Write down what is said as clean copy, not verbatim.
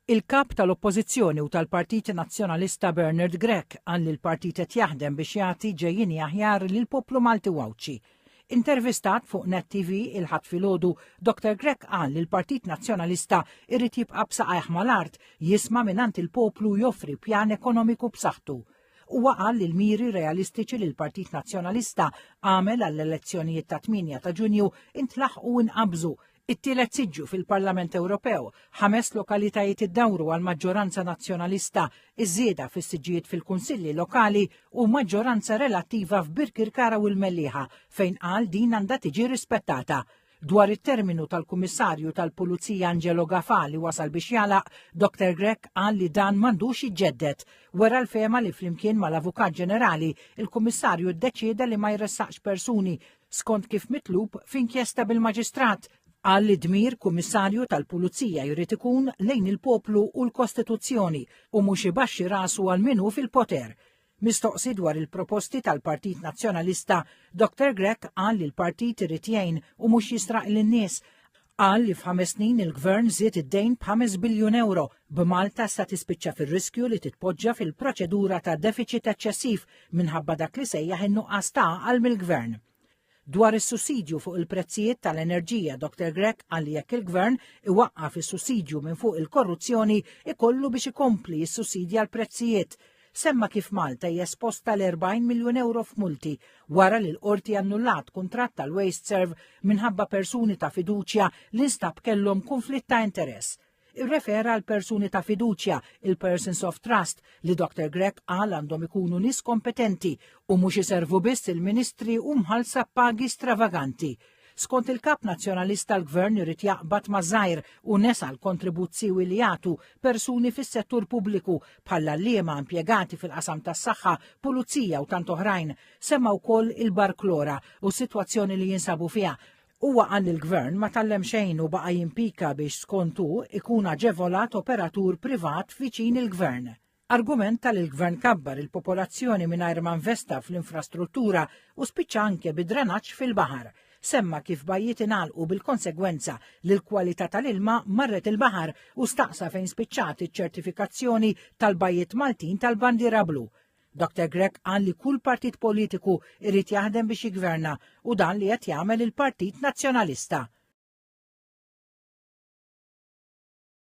Il-kap tal-Oppożizzjoni u tal-Partit Nazzjonalista Bernard Grech qal li l-partit qed jaħdem biex jagħti ġejjieni aħjar lill-poplu Malti Wawċi. Intervistat fuq Net TV il-ħadd filgħodu, Dr. Grech qal li l-Partit Nazzjonalista irrid jibqa' b'saqajh mal-art jisma' mingħand il-poplu joffri pjan ekonomiku b'saħħtu. Huwa qal li l-miri realistiċi li l-Partit Nazzjonalista għamel għall-elezzjonijiet ta' 8 ta' Ġunju intlaħqu inqabżu. It-tielet siġġu fil-Parlament Ewropew, 5 lokalitajiet iddawru għal maġġoranza nazzjonalista, iż-żieda fis-siġġijiet fil-kunsilli lokali u maġġoranza relattiva f'Birkirkara u l-Mellieħa fejn qal din għandha tiġi rispettata. Dwar it-terminu tal-Kummissarju tal-Pulizija Angelo Gafali wasal biex jalaq, Dr. Grech qal li dan m'għandux jiġġedded wara l-fema li flimkien mal-Avukat Ġenerali il-Kummissarju ddeċieda li ma jressaqx persuni skont kif mitlub f'inkjesta bil-Maġistrat. Qal li dmir kummissarju tal-Pulizija jrid ikun lejn il-poplu u l-Kostituzzjoni u mhux ibaxxi rasu għal minhu fil-poter. Mistoqsi dwar il-proposti tal-Partit Nazzjonalista, Dr. Grech qal li l-partit irid jgħin u mhux jisraq lin-nies. Qal li f'5 snin il-Gvern żied id-dejn b'5 biljun euro b'Malta sa tispiċċa fir-riskju li titpoġġa fil-proċedura ta' deficit eċċessiv minħabba dak li sejjaħ in-nuqqas ta' għal mill-Gvern. Dwar is-sussidju fuq il-prezzijiet tal-enerġija, Dr. Grech qal li jekk il-Gvern iwaqqaf is-sussidju minn fuq il-korruzzjoni ikollu biex ikompli jissussidja l-prezzijiet. Semma kif Malta hija esposta l-40 miljun euro f'multi wara li l-qorti annullat kuntratt tal-Waste Serve minħabba persuni ta' fiduċja li nstab kellhom konflitt ta' interess. Irrefera għal persuni ta' fiduċja, il-persons of trust, li Dr. Grech qal għandhom ikunu nies kompetenti u mhux iservu biss il-ministri u mħallsa pagi stravaganti. Skont il-Kap Nazzjonalista l-Gvern irid jaqbad maż-żgħir u nesa l-kontribuzzji li jagħtu persuni fis-settur pubbliku bħala liema impjegati fil-qasam tas-saħħa, pulizija u tant oħrajn. Semma wkoll il-Barklora u s-sitwazzjoni li jinsabu fiha. Huwa qal il-Gvern ma tallem xejn u baqa' jimpika biex skontu ikun aġevolat operatur privat viċin il-Gvern. Argument tal-Gvern kabbar il-popolazzjoni mingħajr ma investa fl-infrastruttura u spiċċa anke bid-drenaġġ fil-baħar. Semma kif bajjiet ingħalqu bil-konsegwenza li l-kwalità tal-ilma marret il-baħar u staqsa fejn spiċċat iċ-ċertifikazzjoni tal-bajjiet Maltin tal-bandiera blu. Dr. Grech qal li kull partit politiku irid jaħdem biex jigverna u dan li qed jagħmel il-Partit Nazzjonalista.